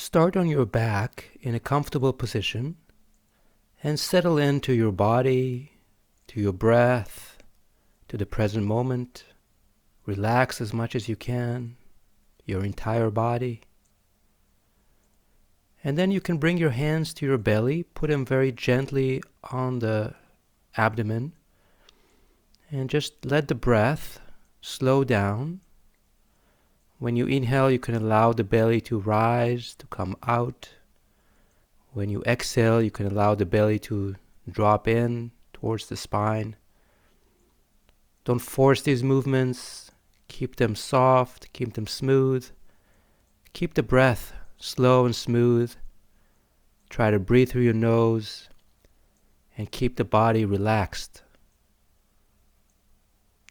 Start on your back in a comfortable position and settle into your body, to your breath, to the present moment. Relax as much as you can, your entire body. And then you can bring your hands to your belly, put them very gently on the abdomen, and just let the breath slow down. When you inhale, you can allow the belly to rise, to come out. When you exhale, you can allow the belly to drop in towards the spine. Don't force these movements. Keep them soft, keep them smooth. Keep the breath slow and smooth. Try to breathe through your nose and keep the body relaxed.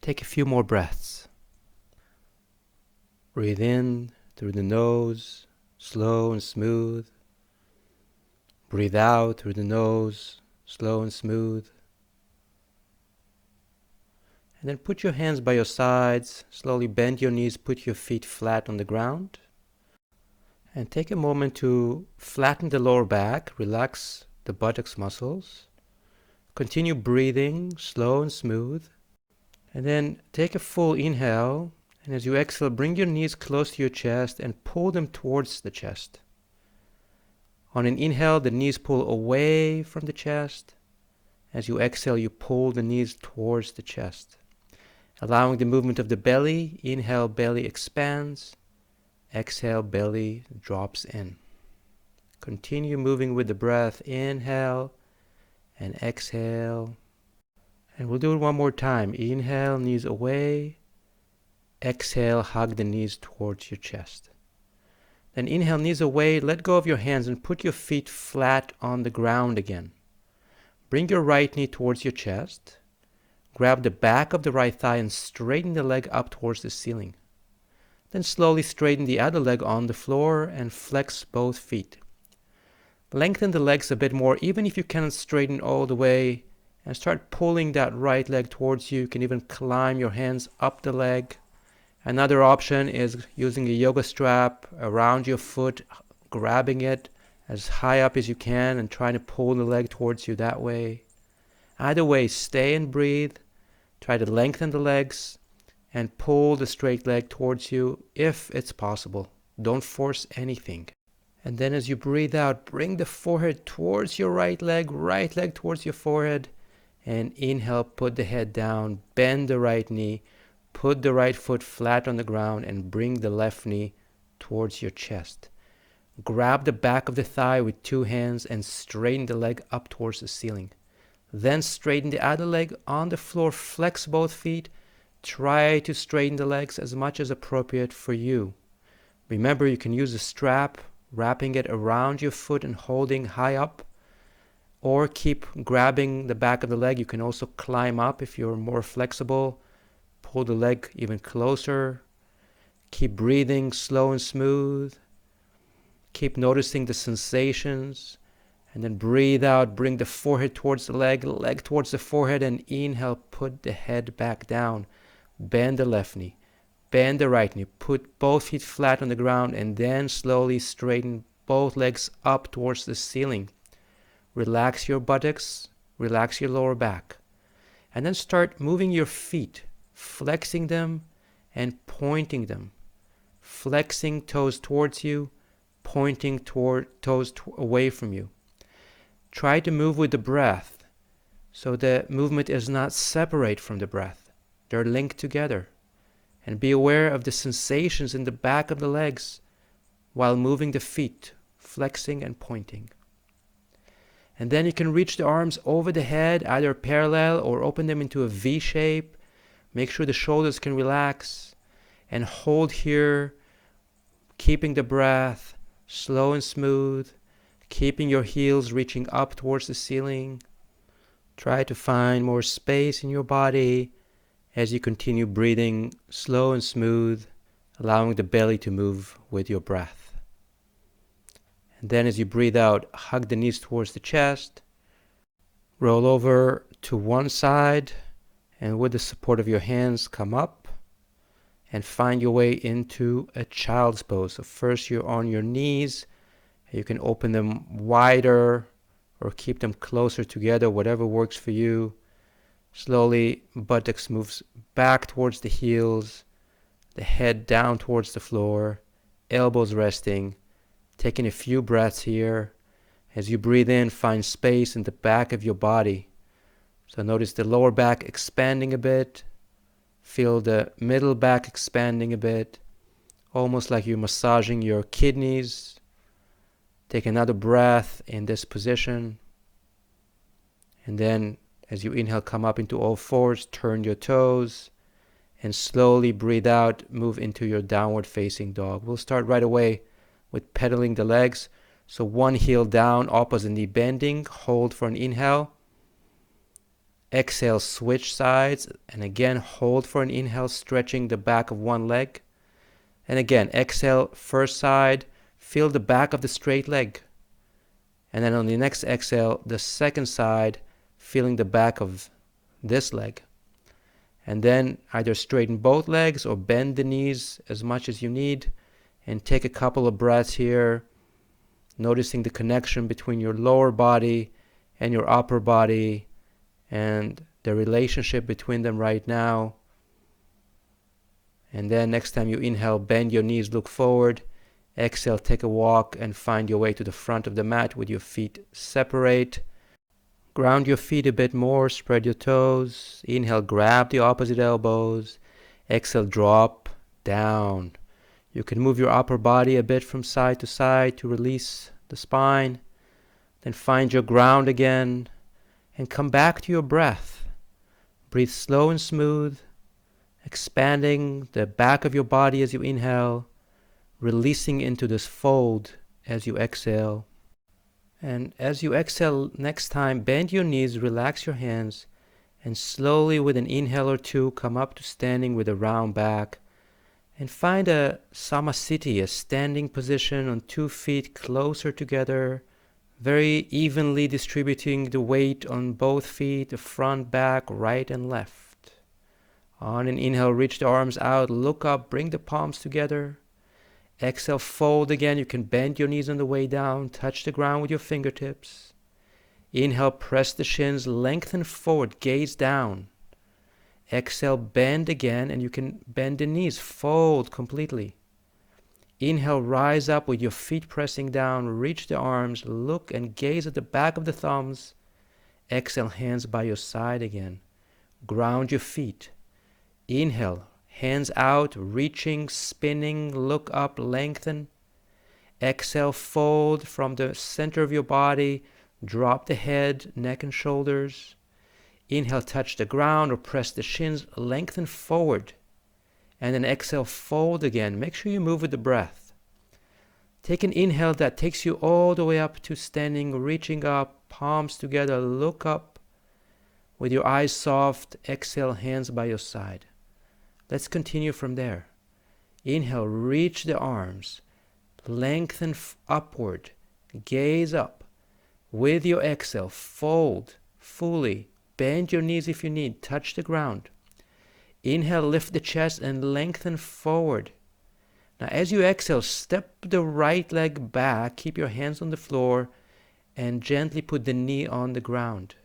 Take a few more breaths. Breathe in through the nose, slow and smooth. Breathe out through the nose, slow and smooth. And then put your hands by your sides, slowly bend your knees, put your feet flat on the ground. And take a moment to flatten the lower back, relax the buttocks muscles. Continue breathing, slow and smooth. And then take a full inhale, and as you exhale, bring your knees close to your chest and pull them towards the chest. On an inhale, the knees pull away from the chest. As you exhale, you pull the knees towards the chest. Allowing the movement of the belly, inhale, belly expands. Exhale, belly drops in. Continue moving with the breath. Inhale and exhale. And we'll do it one more time. Inhale, knees away. Exhale, hug the knees towards your chest. Then inhale, knees away. Let go of your hands and put your feet flat on the ground again. Bring your right knee towards your chest. Grab the back of the right thigh and straighten the leg up towards the ceiling. Then slowly straighten the other leg on the floor and flex both feet. Lengthen the legs a bit more, even if you cannot straighten all the way, and start pulling that right leg towards you. You can even climb your hands up the leg. Another option is using a yoga strap around your foot, grabbing it as high up as you can and trying to pull the leg towards you that way. Either way, stay and breathe. Try to lengthen the legs and pull the straight leg towards you if it's possible. Don't force anything. And then as you breathe out, bring the forehead towards your right leg towards your forehead. And inhale, put the head down, bend the right knee, put the right foot flat on the ground and bring the left knee towards your chest. Grab the back of the thigh with two hands and straighten the leg up towards the ceiling. Then straighten the other leg on the floor, flex both feet. Try to straighten the legs as much as appropriate for you. Remember, you can use a strap, wrapping it around your foot and holding high up, or keep grabbing the back of the leg. You can also climb up if you're more flexible. Pull the leg even closer. Keep breathing slow and smooth. Keep noticing the sensations. And then breathe out, bring the forehead towards the leg towards the forehead, and inhale, put the head back down. Bend the left knee, bend the right knee, put both feet flat on the ground, and then slowly straighten both legs up towards the ceiling. Relax your buttocks, relax your lower back. And then start moving your feet, flexing them and pointing them. Flexing toes towards you, pointing toes away from you. Try to move with the breath, so the movement is not separate from the breath. They're linked together. And be aware of the sensations in the back of the legs while moving the feet, flexing and pointing. And then you can reach the arms over the head, either parallel or open them into a V shape. Make sure the shoulders can relax. And hold here, keeping the breath slow and smooth. Keeping your heels reaching up towards the ceiling. Try to find more space in your body as you continue breathing slow and smooth, allowing the belly to move with your breath. And then as you breathe out, hug the knees towards the chest. Roll over to one side, and with the support of your hands, come up and find your way into a child's pose. So first you're on your knees, You can open them wider or keep them closer together, whatever works for you. Slowly, buttocks moves back towards the heels, the head down towards the floor, elbows resting. Taking a few breaths here. As you breathe in, find space in the back of your body. So notice the lower back expanding a bit. Feel the middle back expanding a bit, almost like you're massaging your kidneys. Take another breath in this position. And then as you inhale, come up into all fours, turn your toes, and slowly breathe out, move into your downward facing dog. We'll start right away with pedaling the legs. So one heel down, opposite knee bending, hold for an inhale. Exhale, switch sides, and again hold for an inhale, stretching the back of one leg. And again, exhale, first side, feel the back of the straight leg. And then on the next exhale, the second side, feeling the back of this leg. And then either straighten both legs or bend the knees as much as you need. And take a couple of breaths here, noticing the connection between your lower body and your upper body and the relationship between them right now. And then next time you inhale, bend your knees, look forward. Exhale, take a walk and find your way to the front of the mat with your feet separate. Ground your feet a bit more, spread your toes. Inhale, grab the opposite elbows. Exhale, drop down. You can move your upper body a bit from side to side to release the spine. Then find your ground again and come back to your breath. Breathe slow and smooth, expanding the back of your body as you inhale, releasing into this fold as you exhale. And as you exhale next time, bend your knees, relax your hands, and slowly with an inhale or two, come up to standing with a round back. And find a samasthiti, a standing position on 2 feet closer together, very evenly distributing the weight on both feet, the front, back, right and left. On an inhale, reach the arms out, look up, bring the palms together. Exhale, fold again. You can bend your knees on the way down, touch the ground with your fingertips. Inhale, press the shins, lengthen forward, gaze down. Exhale, bend again, and you can bend the knees, fold completely. Inhale, rise up with your feet pressing down, reach the arms, look and gaze at the back of the thumbs. Exhale, hands by your side again. Ground your feet. Inhale, hands out, reaching, spinning, look up, lengthen. Exhale, fold from the center of your body, drop the head, neck and shoulders. Inhale, touch the ground or press the shins, lengthen forward. And then exhale, fold again. Make sure you move with the breath. Take an inhale that takes you all the way up to standing, reaching up, palms together, look up. With your eyes soft, exhale, hands by your side. Let's continue from there. Inhale, reach the arms, lengthen upward, gaze up. With your exhale, fold fully. Bend your knees if you need. Touch the ground. Inhale, lift the chest and lengthen forward. Now as you exhale, step the right leg back. Keep your hands on the floor and gently put the knee on the ground.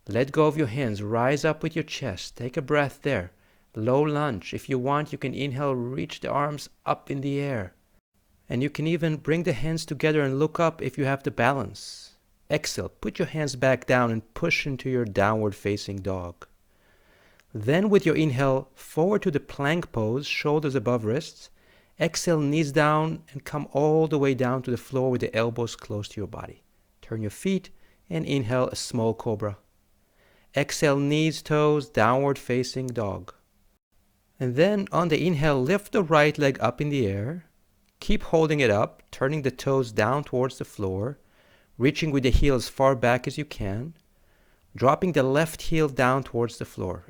Let go of your hands. Rise up with your chest. Take a breath there. Low lunge. If you want, you can inhale, reach the arms up in the air. And you can even bring the hands together and look up if you have the balance. Exhale, put your hands back down and push into your downward facing dog. Then with your inhale, forward to the plank pose, shoulders above wrists. Exhale, knees down and come all the way down to the floor with the elbows close to your body. Turn your feet and inhale a small cobra. Exhale, knees, toes, downward facing dog. And then on the inhale, lift the right leg up in the air. Keep holding it up, turning the toes down towards the floor. Reaching with the heel as far back as you can, dropping the left heel down towards the floor.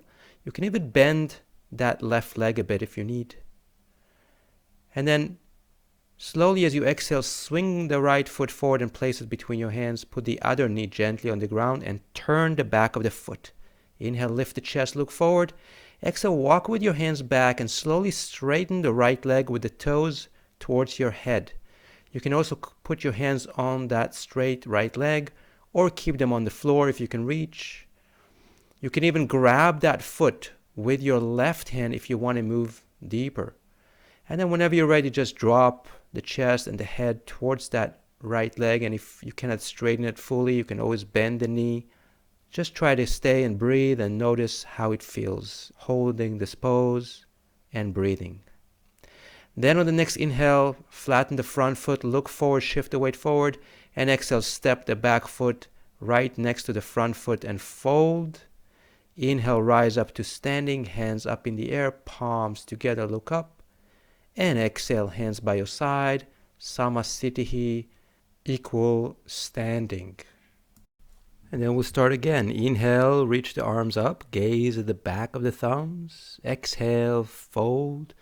You can even bend that left leg a bit if you need. And then slowly as you exhale, swing the right foot forward and place it between your hands. Put the other knee gently on the ground and turn the back of the foot. Inhale, lift the chest, look forward. Exhale, walk with your hands back and slowly straighten the right leg with the toes towards your head. You can also put your hands on that straight right leg or keep them on the floor if you can reach. You can even grab that foot with your left hand if you want to move deeper. And then whenever you're ready, just drop the chest and the head towards that right leg. And if you cannot straighten it fully, you can always bend the knee. Just try to stay and breathe and notice how it feels, holding this pose and breathing. Then on the next inhale, flatten the front foot, look forward, shift the weight forward, and exhale, step the back foot right next to the front foot and fold. Inhale, rise up to standing, hands up in the air, palms together, look up. And exhale, hands by your side, samasthiti, equal standing. And then we'll start again. Inhale, reach the arms up, gaze at the back of the thumbs. Exhale, fold,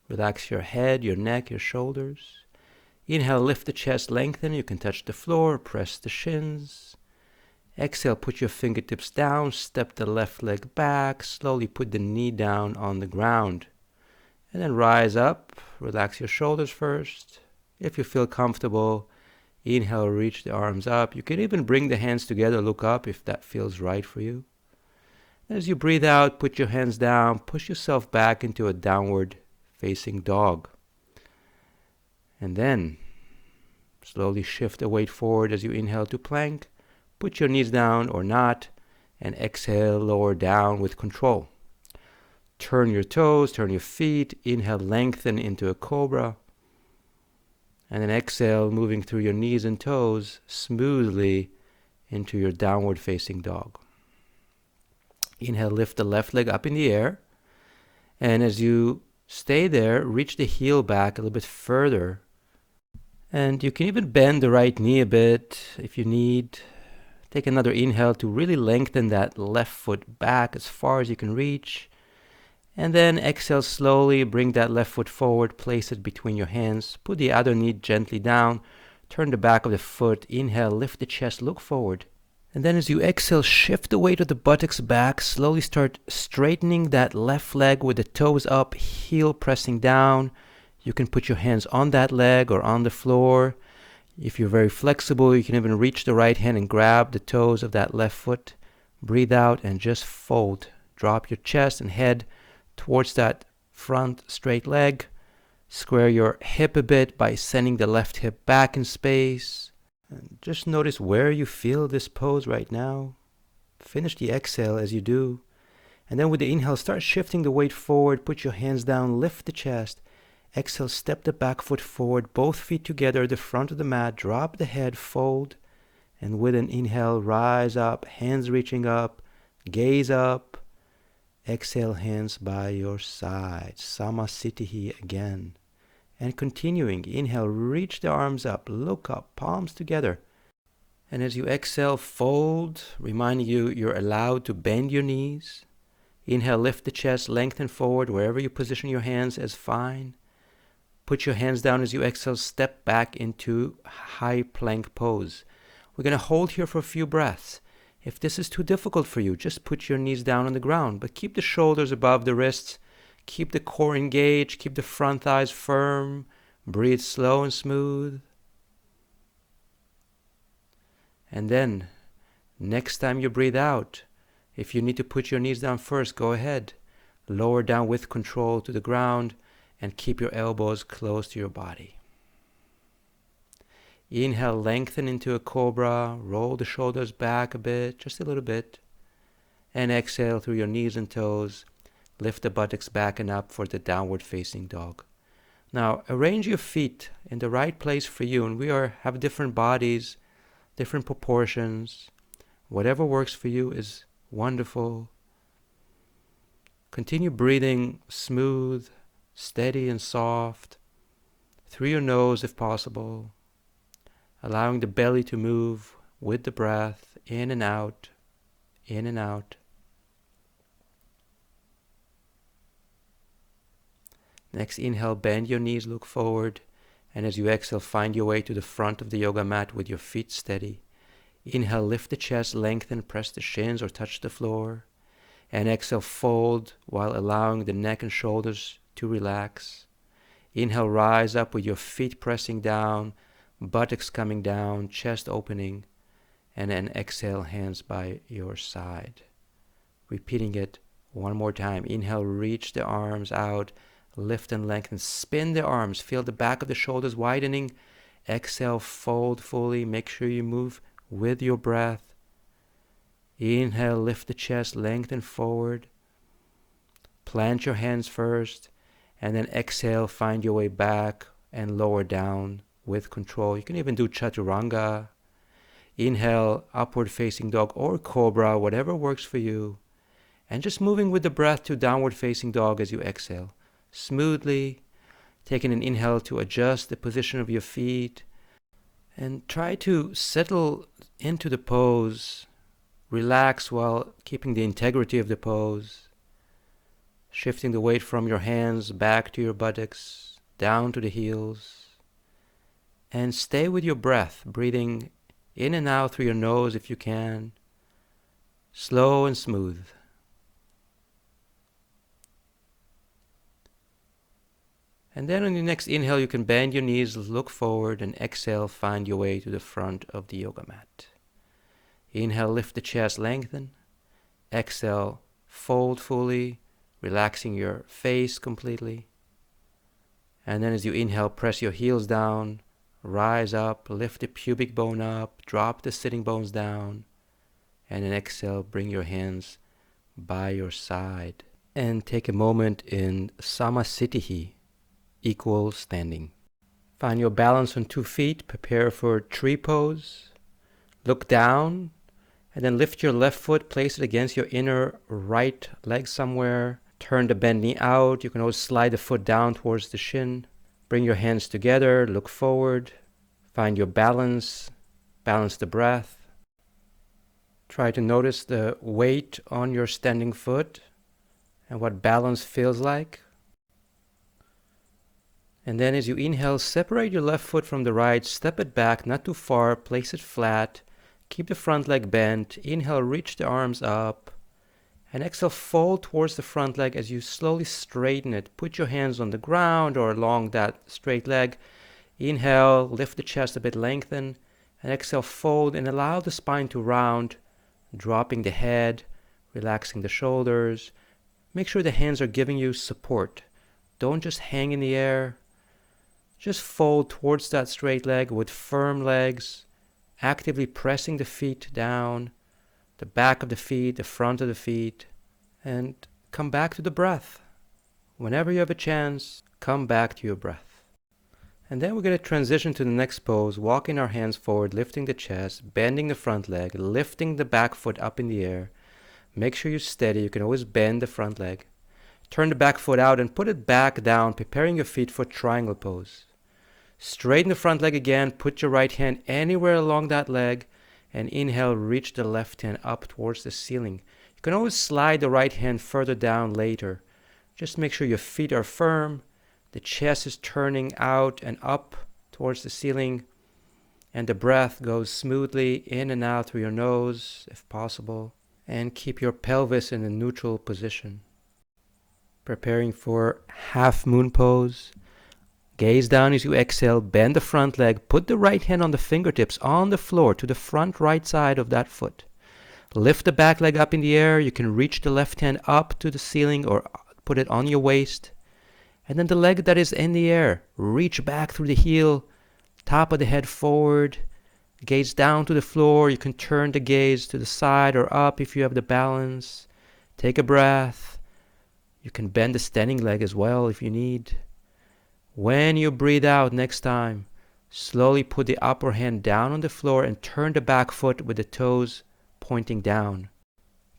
relax your head, your neck, your shoulders. Inhale, lift the chest, lengthen. You can touch the floor, press the shins. Exhale, put your fingertips down, step the left leg back, slowly put the knee down on the ground. And then rise up, relax your shoulders first. If you feel comfortable, inhale, reach the arms up. You can even bring the hands together, look up if that feels right for you. As you breathe out, put your hands down, push yourself back into a downward facing dog. And then slowly shift the weight forward as you inhale to plank. Put your knees down or not, and exhale, lower down with control. Turn your toes, turn your feet. Inhale, lengthen into a cobra. And then exhale, moving through your knees and toes smoothly into your downward facing dog. Inhale, lift the left leg up in the air. And as you stay there, reach the heel back a little bit further. And you can even bend the right knee a bit if you need. Take another inhale to really lengthen that left foot back as far as you can reach. And then exhale slowly, bring that left foot forward, place it between your hands. Put the other knee gently down. Turn the back of the foot. Inhale, lift the chest, look forward. And then as you exhale, shift the weight of the buttocks back. Slowly start straightening that left leg with the toes up, heel pressing down. You can put your hands on that leg or on the floor. If you're very flexible, you can even reach the right hand and grab the toes of that left foot. Breathe out and just fold. Drop your chest and head towards that front straight leg. Square your hip a bit by sending the left hip back in space. And just notice where you feel this pose right now. Finish the exhale as you do. And then with the inhale, start shifting the weight forward. Put your hands down, lift the chest. Exhale, step the back foot forward, both feet together, the front of the mat, drop the head, fold, and with an inhale, rise up, hands reaching up, gaze up. Exhale, hands by your side, samasthiti again. And continuing, inhale, reach the arms up, look up, palms together. And as you exhale, fold, reminding you you're allowed to bend your knees. Inhale, lift the chest, lengthen forward, wherever you position your hands is fine. Put your hands down as you exhale, step back into high plank pose. We're going to hold here for a few breaths. If this is too difficult for you, just put your knees down on the ground, but keep the shoulders above the wrists, keep the core engaged, keep the front thighs firm, breathe slow and smooth. And then, next time you breathe out, if you need to put your knees down first, go ahead. Lower down with control to the ground, and keep your elbows close to your body. Inhale, lengthen into a cobra, roll the shoulders back a bit, just a little bit. And exhale through your knees and toes, lift the buttocks back and up for the downward facing dog. Now, arrange your feet in the right place for you, and we have different bodies, different proportions. Whatever works for you is wonderful. Continue breathing smooth, steady and soft, through your nose if possible, allowing the belly to move with the breath, in and out, in and out. Next inhale, bend your knees, look forward, and as you exhale, find your way to the front of the yoga mat with your feet steady. Inhale, lift the chest, lengthen, press the shins or touch the floor, and exhale, fold while allowing the neck and shoulders to relax. Inhale, rise up with your feet pressing down, buttocks coming down, chest opening, and then exhale, hands by your side. Repeating it one more time. Inhale, reach the arms out, lift and lengthen, spin the arms, feel the back of the shoulders widening. Exhale, fold fully, make sure you move with your breath. Inhale, lift the chest, lengthen forward. Plant your hands first, and then exhale, find your way back and lower down with control. You can even do chaturanga. Inhale, upward facing dog or cobra, whatever works for you. And just moving with the breath to downward facing dog as you exhale. Smoothly, taking an inhale to adjust the position of your feet. And try to settle into the pose. Relax while keeping the integrity of the pose. Shifting the weight from your hands back to your buttocks, down to the heels. And stay with your breath, breathing in and out through your nose if you can. Slow and smooth. And then on your next inhale, you can bend your knees, look forward, and exhale, find your way to the front of the yoga mat. Inhale, lift the chest, lengthen. Exhale, fold fully, relaxing your face completely. And then as you inhale, press your heels down, rise up, lift the pubic bone up, drop the sitting bones down. And then exhale, bring your hands by your side. And take a moment in Samasthiti, equal standing. Find your balance on 2 feet, prepare for tree pose. Look down, and then lift your left foot, place it against your inner right leg somewhere. Turn the bent knee out. You can always slide the foot down towards the shin. Bring your hands together, look forward. Find your balance, balance the breath. Try to notice the weight on your standing foot and what balance feels like. And then as you inhale, separate your left foot from the right, step it back, not too far, place it flat. Keep the front leg bent. Inhale, reach the arms up. And exhale, fold towards the front leg as you slowly straighten it. Put your hands on the ground or along that straight leg. Inhale, lift the chest a bit, lengthen. And exhale, fold and allow the spine to round, dropping the head, relaxing the shoulders. Make sure the hands are giving you support. Don't just hang in the air. Just fold towards that straight leg with firm legs, actively pressing the feet down, the back of the feet, the front of the feet, and come back to the breath. Whenever you have a chance, come back to your breath. And then we're going to transition to the next pose, walking our hands forward, lifting the chest, bending the front leg, lifting the back foot up in the air. Make sure you're steady. You can always bend the front leg. Turn the back foot out and put it back down, preparing your feet for triangle pose. Straighten the front leg again, put your right hand anywhere along that leg, and inhale, reach the left hand up towards the ceiling. You can always slide the right hand further down later. Just make sure your feet are firm, the chest is turning out and up towards the ceiling, and the breath goes smoothly in and out through your nose, if possible, and keep your pelvis in a neutral position. Preparing for half moon pose. Gaze down as you exhale, bend the front leg, put the right hand on the fingertips on the floor to the front right side of that foot. Lift the back leg up in the air. You can reach the left hand up to the ceiling or put it on your waist. And then the leg that is in the air, reach back through the heel, top of the head forward, gaze down to the floor. You can turn the gaze to the side or up if you have the balance. Take a breath. You can bend the standing leg as well if you need. When you breathe out next time, slowly put the upper hand down on the floor and turn the back foot with the toes pointing down.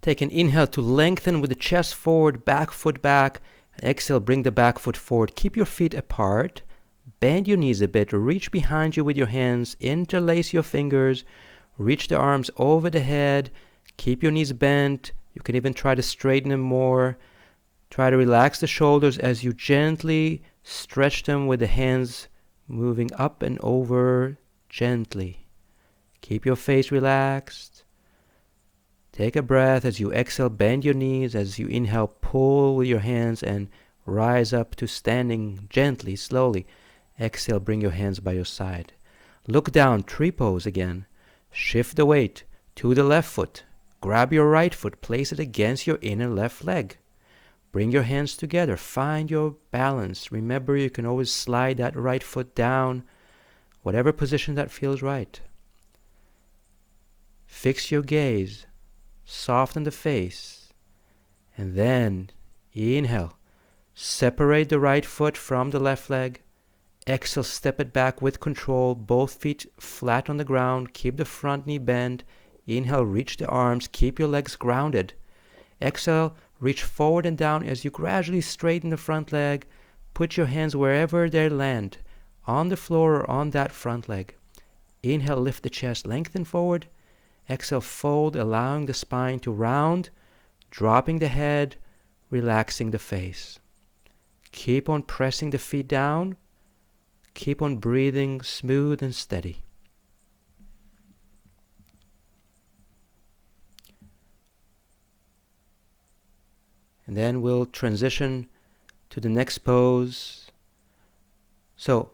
Take an inhale to lengthen with the chest forward, back foot back. And exhale, bring the back foot forward. Keep your feet apart. Bend your knees a bit. Reach behind you with your hands. Interlace your fingers. Reach the arms over the head. Keep your knees bent. You can even try to straighten them more. Try to relax the shoulders as you gently stretch them with the hands moving up and over gently. Keep your face relaxed. Take a breath as you exhale, bend your knees. As you inhale, pull with your hands and rise up to standing gently, slowly. Exhale, bring your hands by your side. Look down, tree pose again. Shift the weight to the left foot. Grab your right foot, place it against your inner left leg. Bring your hands together, find your balance. Remember, you can always slide that right foot down, whatever position that feels right. Fix your gaze, soften the face, and then inhale. Separate the right foot from the left leg. Exhale, step it back with control, both feet flat on the ground. Keep the front knee bent. Inhale, reach the arms, keep your legs grounded. Exhale, reach forward and down as you gradually straighten the front leg. Put your hands wherever they land, on the floor or on that front leg. Inhale, lift the chest, lengthen forward. Exhale, fold, allowing the spine to round, dropping the head, relaxing the face. Keep on pressing the feet down. Keep on breathing smooth and steady. And then we'll transition to the next pose. So,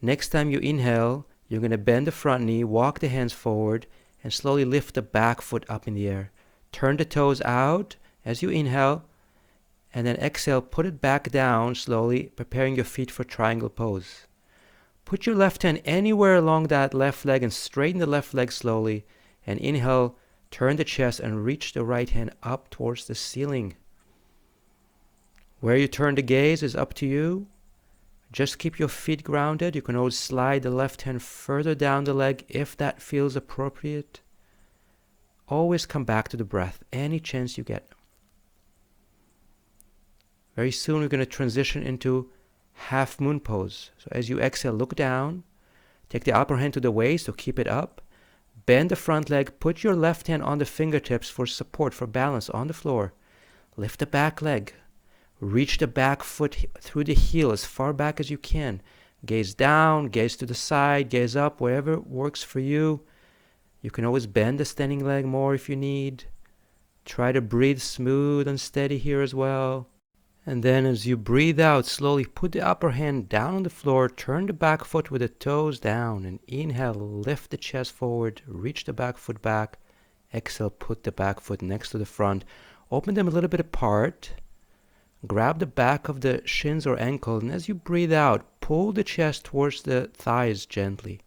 next time you inhale, you're going to bend the front knee, walk the hands forward, and slowly lift the back foot up in the air. Turn the toes out as you inhale, and then exhale, put it back down slowly, preparing your feet for triangle pose. Put your left hand anywhere along that left leg and straighten the left leg slowly. And inhale, turn the chest and reach the right hand up towards the ceiling. Where you turn the gaze is up to you. Just keep your feet grounded. You can always slide the left hand further down the leg if that feels appropriate. Always come back to the breath any chance you get. Very soon we're going to transition into half moon pose. So as you exhale, look down. Take the upper hand to the waist, so keep it up. Bend the front leg. Put your left hand on the fingertips for support, for balance on the floor. Lift the back leg. Reach the back foot through the heel as far back as you can. Gaze down, gaze to the side, gaze up, wherever works for you. You can always bend the standing leg more if you need. Try to breathe smooth and steady here as well. And then as you breathe out, slowly put the upper hand down on the floor, turn the back foot with the toes down, and inhale, lift the chest forward, reach the back foot back. Exhale, put the back foot next to the front. Open them a little bit apart. Grab the back of the shins or ankle, and as you breathe out, pull the chest towards the thighs gently.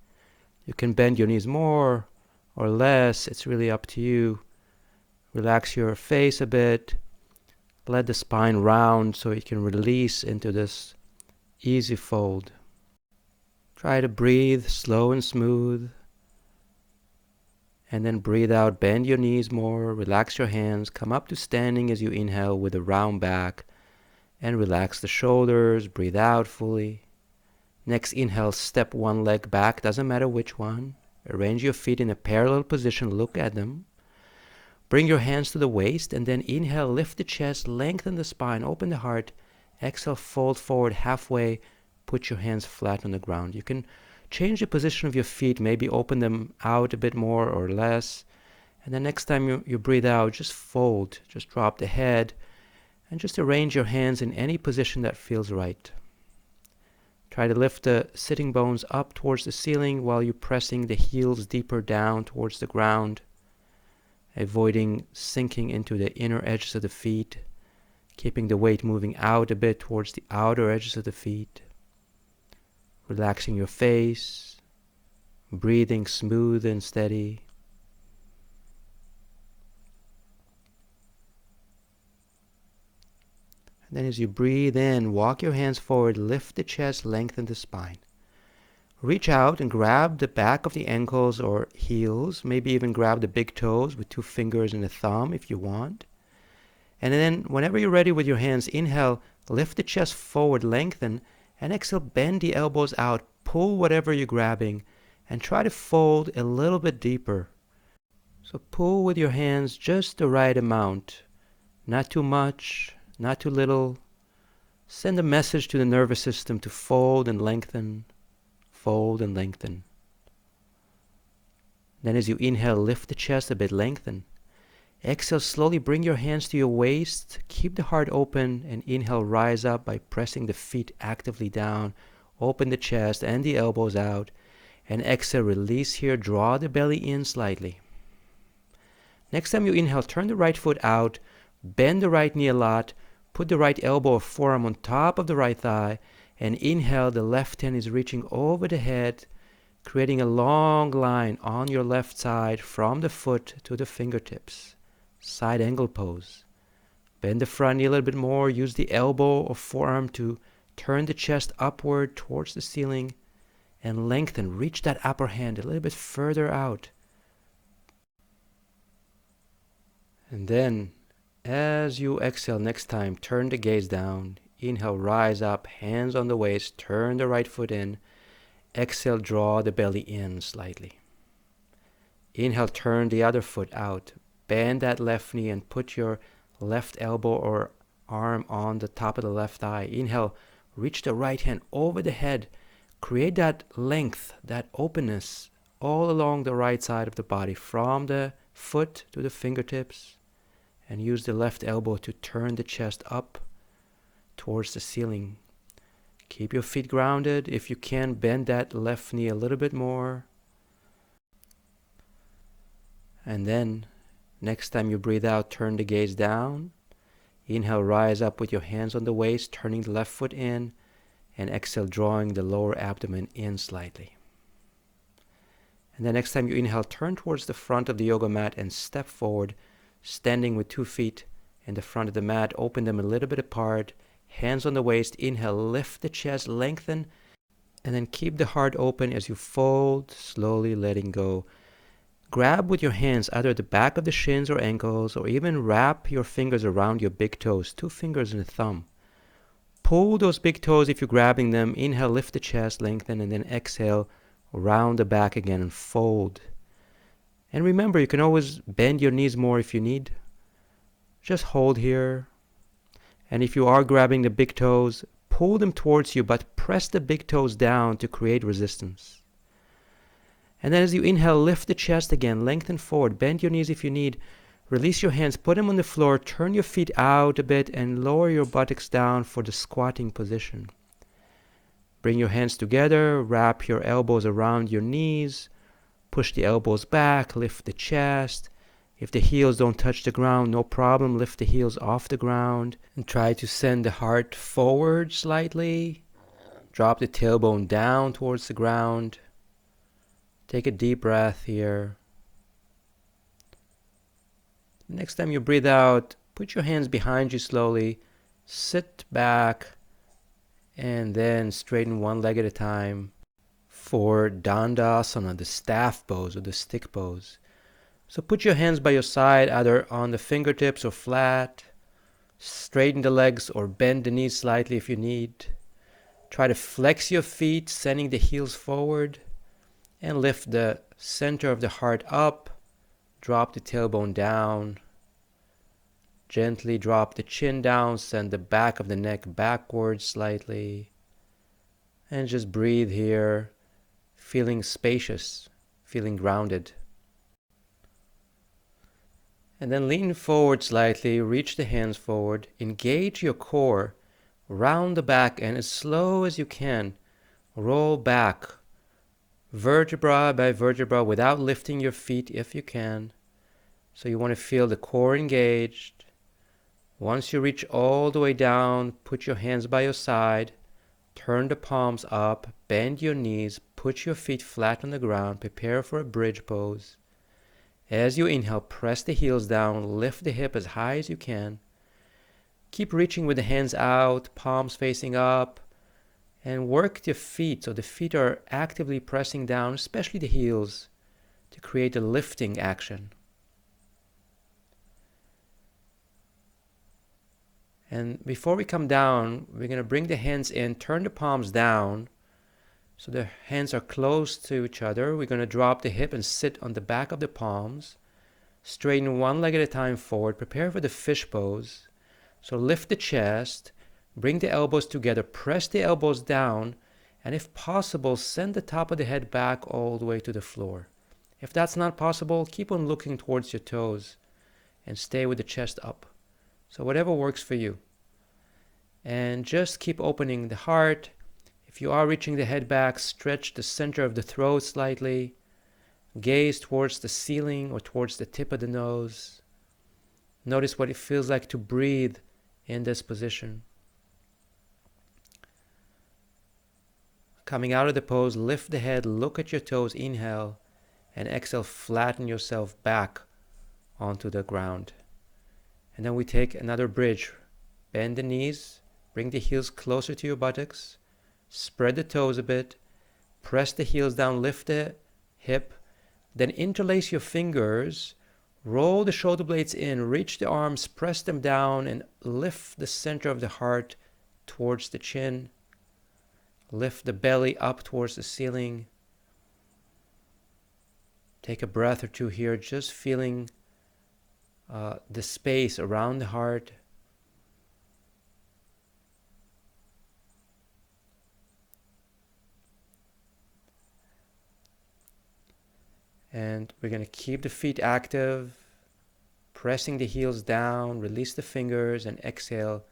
You can bend your knees more or less, it's really up to you. Relax your face a bit. Let the spine round so it can release into this easy fold. Try to breathe slow and smooth. And then breathe out, bend your knees more, relax your hands, come up to standing as you inhale with a round back. And relax the shoulders, breathe out fully. Next inhale, step one leg back, doesn't matter which one. Arrange your feet in a parallel position, look at them. Bring your hands to the waist, and then inhale, lift the chest, lengthen the spine, open the heart. Exhale, fold forward halfway, put your hands flat on the ground. You can change the position of your feet, maybe open them out a bit more or less. And then next time you breathe out, just fold, just drop the head, and just arrange your hands in any position that feels right. Try to lift the sitting bones up towards the ceiling while you're pressing the heels deeper down towards the ground, avoiding sinking into the inner edges of the feet, keeping the weight moving out a bit towards the outer edges of the feet, relaxing your face, breathing smooth and steady. And then as you breathe in, walk your hands forward, lift the chest, lengthen the spine. Reach out and grab the back of the ankles or heels, maybe even grab the big toes with 2 fingers and a thumb if you want. And then whenever you're ready with your hands, inhale, lift the chest forward, lengthen, and exhale, bend the elbows out, pull whatever you're grabbing, and try to fold a little bit deeper. So pull with your hands just the right amount, not too much, not too little. Send a message to the nervous system to fold and lengthen, fold and lengthen. Then as you inhale, lift the chest a bit, lengthen. Exhale, slowly bring your hands to your waist, keep the heart open, and inhale, rise up by pressing the feet actively down, open the chest and the elbows out. And exhale, release here, draw the belly in slightly. Next time you inhale, turn the right foot out, bend the right knee a lot, put the right elbow or forearm on top of the right thigh, and inhale, the left hand is reaching over the head, creating a long line on your left side from the foot to the fingertips. Side angle pose. Bend the front knee a little bit more, use the elbow or forearm to turn the chest upward towards the ceiling, and lengthen, reach that upper hand a little bit further out. And then, as you exhale next time, turn the gaze down. Inhale, rise up, hands on the waist, turn the right foot in. Exhale, draw the belly in slightly. Inhale, turn the other foot out. Bend that left knee and put your left elbow or arm on the top of the left thigh. Inhale, reach the right hand over the head. Create that length, that openness all along the right side of the body, from the foot to the fingertips. And use the left elbow to turn the chest up towards the ceiling. Keep your feet grounded. If you can, bend that left knee a little bit more. And then, next time you breathe out, turn the gaze down. Inhale, rise up with your hands on the waist, turning the left foot in. And exhale, drawing the lower abdomen in slightly. And then next time you inhale, turn towards the front of the yoga mat and step forward, standing with 2 feet in the front of the mat. Open them a little bit apart. Hands on the waist. Inhale, lift the chest, lengthen, and then keep the heart open as you fold, slowly letting go. Grab with your hands either the back of the shins or ankles, or even wrap your fingers around your big toes, 2 fingers and a thumb. Pull those big toes if you're grabbing them. Inhale, lift the chest, lengthen, and then exhale, round the back again and fold. And remember, you can always bend your knees more if you need. Just hold here. And if you are grabbing the big toes, pull them towards you, but press the big toes down to create resistance. And then as you inhale, lift the chest again, lengthen forward, bend your knees if you need. Release your hands, put them on the floor, turn your feet out a bit, and lower your buttocks down for the squatting position. Bring your hands together, wrap your elbows around your knees. Push the elbows back, lift the chest. If the heels don't touch the ground, no problem. Lift the heels off the ground and try to send the heart forward slightly. Drop the tailbone down towards the ground. Take a deep breath here. Next time you breathe out, put your hands behind you slowly. Sit back and then straighten one leg at a time. For Dandasana, the staff pose or the stick pose. So put your hands by your side, either on the fingertips or flat. Straighten the legs or bend the knees slightly if you need. Try to flex your feet, sending the heels forward. And lift the center of the heart up. Drop the tailbone down. Gently drop the chin down, send the back of the neck backwards slightly. And just breathe here. Feeling spacious, feeling grounded. And then lean forward slightly, reach the hands forward, engage your core, round the back, and as slow as you can, roll back, vertebra by vertebra, without lifting your feet if you can. So you want to feel the core engaged. Once you reach all the way down, put your hands by your side. Turn the palms up, bend your knees, put your feet flat on the ground, prepare for a bridge pose. As you inhale, press the heels down, lift the hip as high as you can. Keep reaching with the hands out, palms facing up, and work your feet so the feet are actively pressing down, especially the heels, to create a lifting action. And before we come down, we're going to bring the hands in, turn the palms down, so the hands are close to each other. We're going to drop the hip and sit on the back of the palms. Straighten one leg at a time forward. Prepare for the fish pose. So lift the chest, bring the elbows together, press the elbows down, and if possible, send the top of the head back all the way to the floor. If that's not possible, keep on looking towards your toes and stay with the chest up. So whatever works for you. And just keep opening the heart. If you are reaching the head back, stretch the center of the throat slightly. Gaze towards the ceiling or towards the tip of the nose. Notice what it feels like to breathe in this position. Coming out of the pose, lift the head, look at your toes, inhale, and exhale, flatten yourself back onto the ground. And then we take another bridge. Bend the knees, bring the heels closer to your buttocks, spread the toes a bit, press the heels down, lift the hip, then interlace your fingers, roll the shoulder blades in, reach the arms, press them down, and lift the center of the heart towards the chin. Lift the belly up towards the ceiling. Take a breath or two here, just feeling the space around the heart. And we're going to keep the feet active, pressing the heels down, release the fingers, and exhale,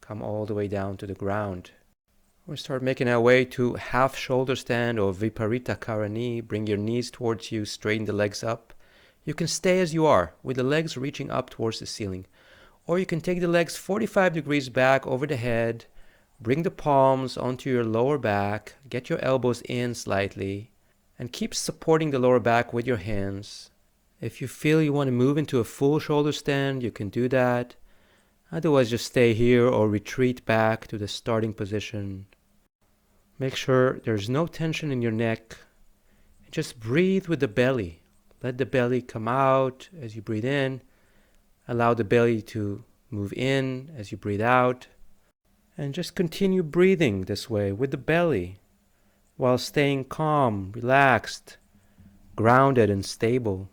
come all the way down to the ground. We'll start making our way to half shoulder stand or Viparita Karani. Bring your knees towards you, straighten the legs up. You can stay as you are, with the legs reaching up towards the ceiling. Or you can take the legs 45 degrees back over the head, bring the palms onto your lower back, get your elbows in slightly, and keep supporting the lower back with your hands. If you feel you want to move into a full shoulder stand, you can do that. Otherwise, just stay here or retreat back to the starting position. Make sure there's no tension in your neck. Just breathe with the belly. Let the belly come out as you breathe in. Allow the belly to move in as you breathe out. And just continue breathing this way with the belly while staying calm, relaxed, grounded, and stable.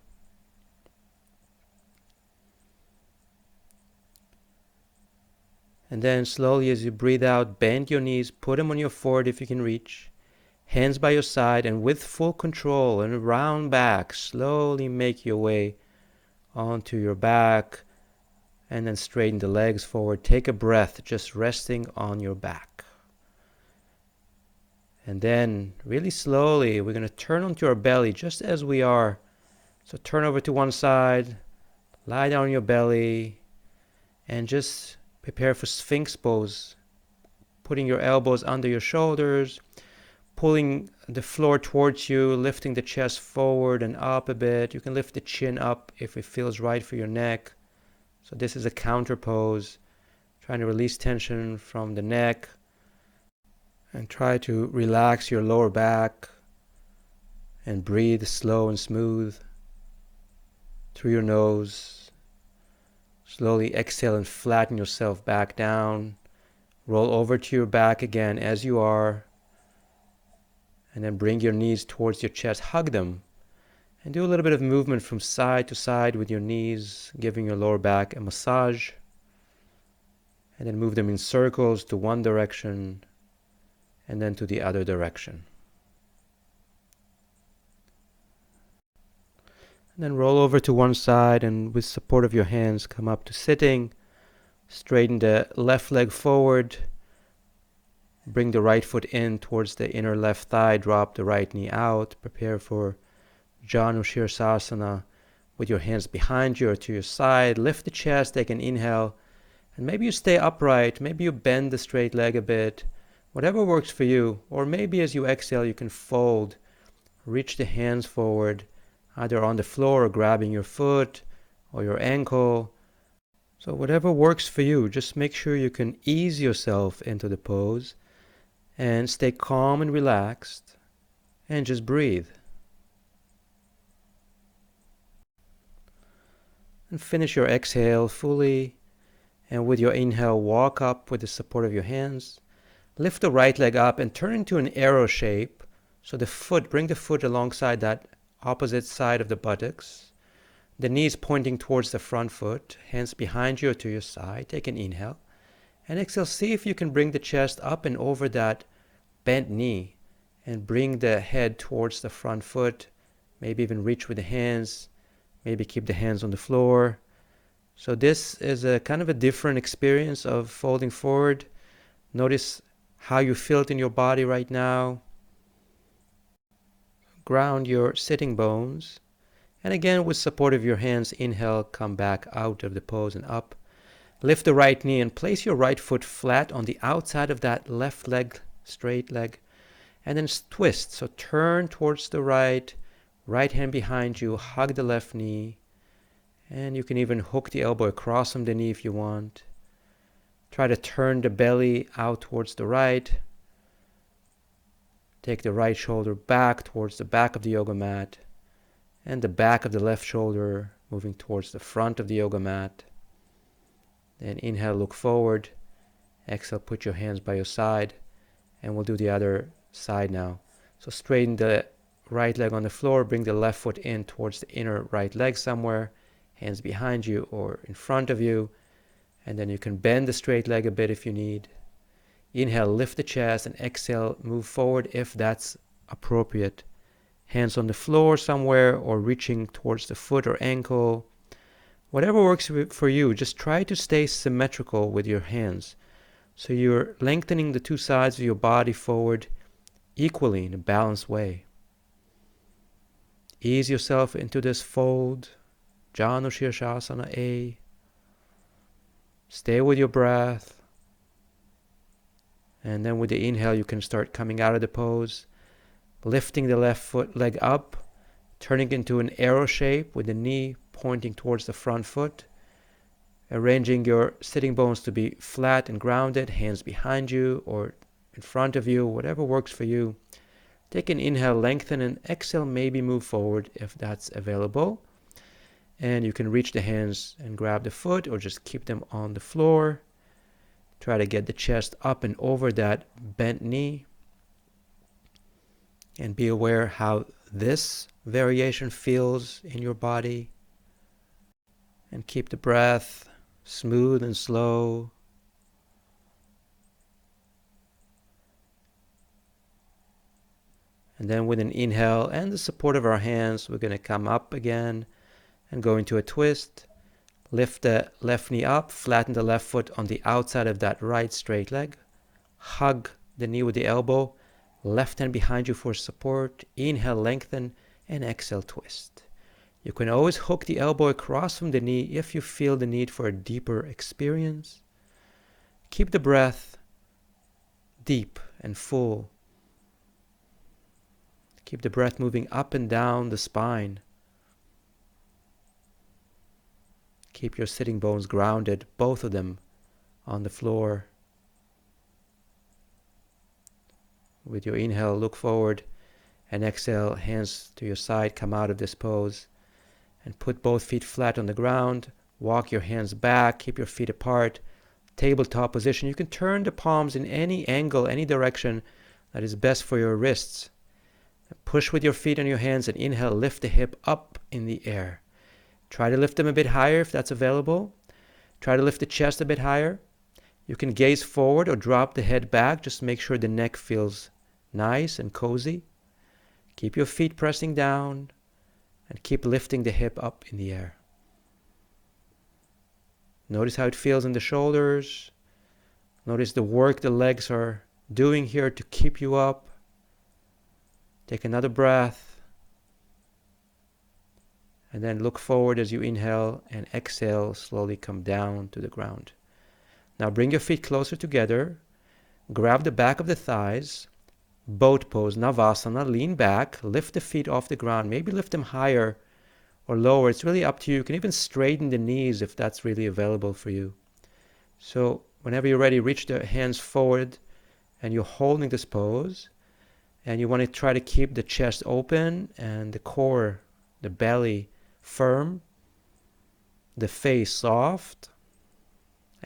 And then slowly as you breathe out, bend your knees, put them on your forehead if you can reach. Hands by your side, and with full control and round back, slowly make your way onto your back. And then straighten the legs forward. Take a breath, just resting on your back. And then really slowly, we're going to turn onto our belly just as we are. So turn over to one side, lie down on your belly, and just prepare for Sphinx Pose. Putting your elbows under your shoulders, pulling the floor towards you, lifting the chest forward and up a bit. You can lift the chin up if it feels right for your neck. So this is a counter pose, trying to release tension from the neck and try to relax your lower back and breathe slow and smooth through your nose. Slowly exhale and flatten yourself back down. Roll over to your back again as you are. And then bring your knees towards your chest, hug them. And do a little bit of movement from side to side with your knees, giving your lower back a massage. And then move them in circles to one direction and then to the other direction. And then roll over to one side and with support of your hands come up to sitting. Straighten the left leg forward. Bring the right foot in towards the inner left thigh. Drop the right knee out. Prepare for Janu Shavasana with your hands behind you or to your side. Lift the chest, take an inhale. And maybe you stay upright. Maybe you bend the straight leg a bit. Whatever works for you. Or maybe as you exhale, you can fold. Reach the hands forward, either on the floor or grabbing your foot or your ankle. So whatever works for you, just make sure you can ease yourself into the pose and stay calm and relaxed and just breathe. And finish your exhale fully, and with your inhale, walk up with the support of your hands. Lift the right leg up and turn into an arrow shape. So bring the foot alongside that opposite side of the buttocks. The knees pointing towards the front foot, hands behind you or to your side. Take an inhale. And exhale, see if you can bring the chest up and over that bent knee. And bring the head towards the front foot. Maybe even reach with the hands. Maybe keep the hands on the floor. So this is a kind of a different experience of folding forward. Notice how you feel it in your body right now. Ground your sitting bones. And again, with support of your hands, inhale, come back out of the pose and up. Lift the right knee and place your right foot flat on the outside of that left leg, straight leg. And then twist. So turn towards the right hand behind you, hug the left knee. And you can even hook the elbow across from the knee if you want. Try to turn the belly out towards the right. Take the right shoulder back towards the back of the yoga mat. And the back of the left shoulder moving towards the front of the yoga mat. Then inhale, look forward. Exhale, put your hands by your side. And we'll do the other side now. So straighten the right leg on the floor. Bring the left foot in towards the inner right leg somewhere. Hands behind you or in front of you. And then you can bend the straight leg a bit if you need. Inhale, lift the chest, and exhale, move forward if that's appropriate. Hands on the floor somewhere or reaching towards the foot or ankle. Whatever works for you, just try to stay symmetrical with your hands. So you're lengthening the two sides of your body forward equally in a balanced way. Ease yourself into this fold. Janu Shavasana A. Stay with your breath. And then with the inhale, you can start coming out of the pose. Lifting the left foot leg up, turning into an arrow shape with the knee pointing towards the front foot. Arranging your sitting bones to be flat and grounded, hands behind you or in front of you, whatever works for you. Take an inhale, lengthen, and exhale, maybe move forward if that's available. And you can reach the hands and grab the foot or just keep them on the floor. Try to get the chest up and over that bent knee. And be aware how this variation feels in your body. And keep the breath smooth and slow. And then with an inhale and the support of our hands, we're going to come up again and go into a twist. Lift the left knee up, flatten the left foot on the outside of that right straight leg. Hug the knee with the elbow. Left hand behind you for support. Inhale, lengthen, and exhale, twist. You can always hook the elbow across from the knee if you feel the need for a deeper experience. Keep the breath deep and full. Keep the breath moving up and down the spine. Keep your sitting bones grounded, both of them on the floor. With your inhale, look forward, and exhale, hands to your side, come out of this pose. And put both feet flat on the ground. Walk your hands back, keep your feet apart. Tabletop position. You can turn the palms in any angle, any direction that is best for your wrists. Push with your feet on your hands and inhale, lift the hip up in the air. Try to lift them a bit higher if that's available. Try to lift the chest a bit higher. You can gaze forward or drop the head back. Just make sure the neck feels nice and cozy. Keep your feet pressing down and keep lifting the hip up in the air. Notice how it feels in the shoulders. Notice the work the legs are doing here to keep you up. Take another breath. And then look forward as you inhale and exhale, slowly come down to the ground. Now bring your feet closer together. Grab the back of the thighs. Boat pose, Navasana, lean back, lift the feet off the ground. Maybe lift them higher or lower. It's really up to you. You can even straighten the knees if that's really available for you. So whenever you're ready, reach the hands forward and you're holding this pose. And you want to try to keep the chest open and the core, the belly firm, the face soft.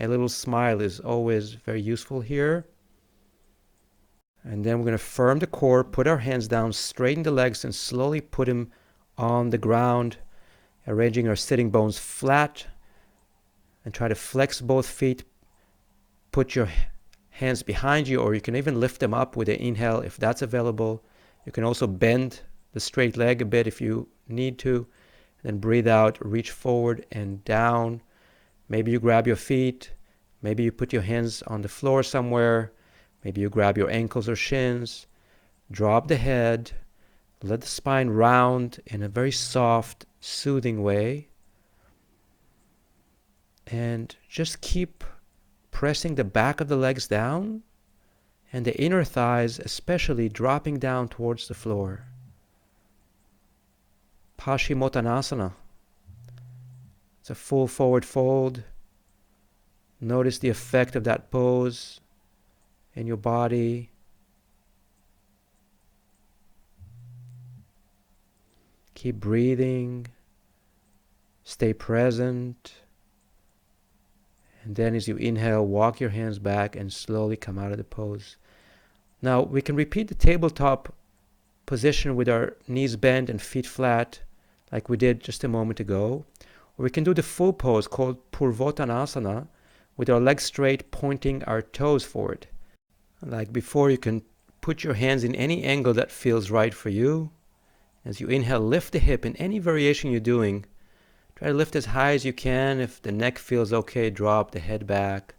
A little smile is always very useful here. And then we're going to firm the core, put our hands down, straighten the legs, and slowly put them on the ground, arranging our sitting bones flat. And try to flex both feet. Put your hands behind you, or you can even lift them up with an inhale if that's available. You can also bend the straight leg a bit if you need to. Then breathe out, reach forward and down. Maybe you grab your feet. Maybe you put your hands on the floor somewhere. Maybe you grab your ankles or shins, drop the head, let the spine round in a very soft, soothing way, and just keep pressing the back of the legs down and the inner thighs especially dropping down towards the floor. Pashimotanasana. It's a full forward fold. Notice the effect of that pose in your body. Keep breathing. Stay present. And then as you inhale, walk your hands back and slowly come out of the pose. Now we can repeat the tabletop position with our knees bent and feet flat like we did just a moment ago. Or we can do the full pose called Purvotanasana with our legs straight, pointing our toes forward. Like before, you can put your hands in any angle that feels right for you. As you inhale, lift the hip in any variation you're doing. Try to lift as high as you can. If the neck feels okay, drop the head back.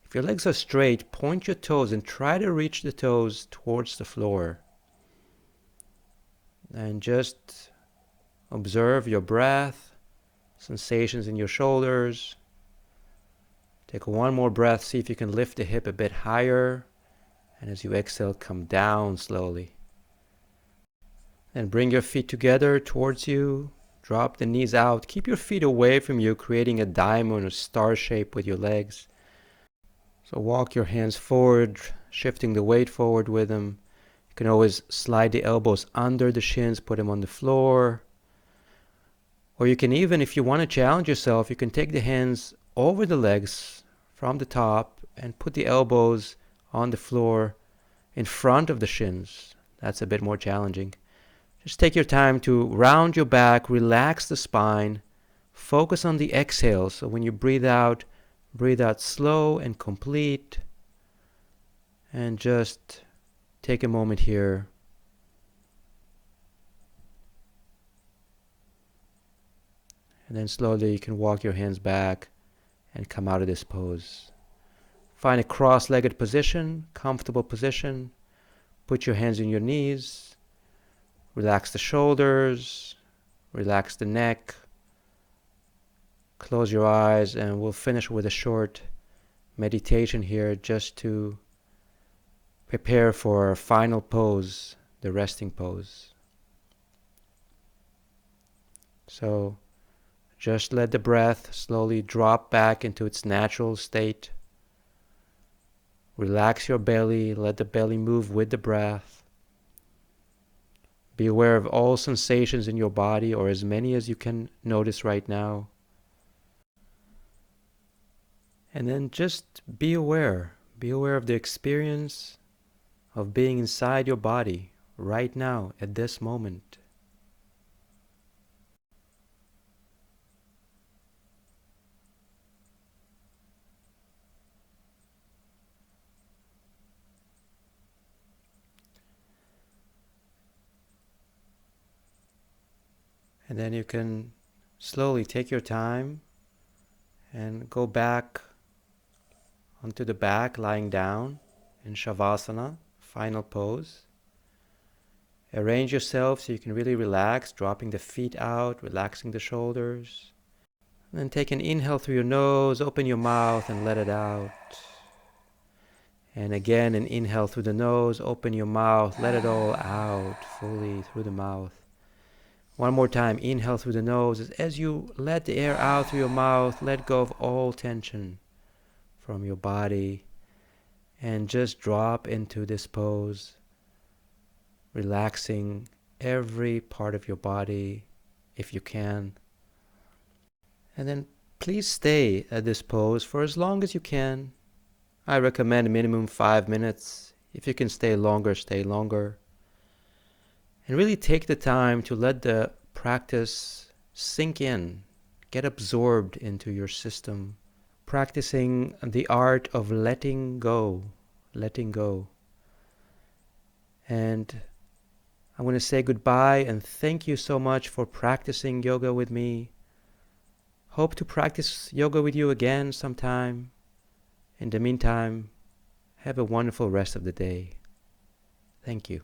If your legs are straight, point your toes and try to reach the toes towards the floor. And just observe your breath, sensations in your shoulders. Take one more breath, see if you can lift the hip a bit higher. And as you exhale, come down slowly. And bring your feet together towards you. Drop the knees out. Keep your feet away from you, creating a diamond or star shape with your legs. So walk your hands forward, shifting the weight forward with them. You can always slide the elbows under the shins, put them on the floor. Or you can even, if you want to challenge yourself, you can take the hands over the legs from the top and put the elbows on the floor in front of the shins. That's a bit more challenging. Just take your time to round your back, relax the spine, focus on the exhale. So when you breathe out slow and complete. And just take a moment here. And then slowly you can walk your hands back and come out of this pose. Find a cross-legged position, comfortable position. Put your hands on your knees. Relax the shoulders. Relax the neck. Close your eyes, and we'll finish with a short meditation here just to prepare for our final pose, the resting pose. So just let the breath slowly drop back into its natural state. Relax your belly, let the belly move with the breath. Be aware of all sensations in your body, or as many as you can notice right now. And then just be aware of the experience of being inside your body right now at this moment. And then you can slowly take your time and go back onto the back, lying down in Shavasana, final pose. Arrange yourself so you can really relax, dropping the feet out, relaxing the shoulders. And then take an inhale through your nose, open your mouth and let it out. And again, an inhale through the nose, open your mouth, let it all out fully through the mouth. One more time, inhale through the nose. As you let the air out through your mouth, let go of all tension from your body and just drop into this pose, relaxing every part of your body if you can. And then please stay at this pose for as long as you can. I recommend a minimum 5 minutes. If you can stay longer, stay longer. And really take the time to let the practice sink in, get absorbed into your system. Practicing the art of letting go. And I'm going to say goodbye and thank you so much for practicing yoga with me. Hope to practice yoga with you again sometime. In the meantime, Have a wonderful rest of the day. Thank you.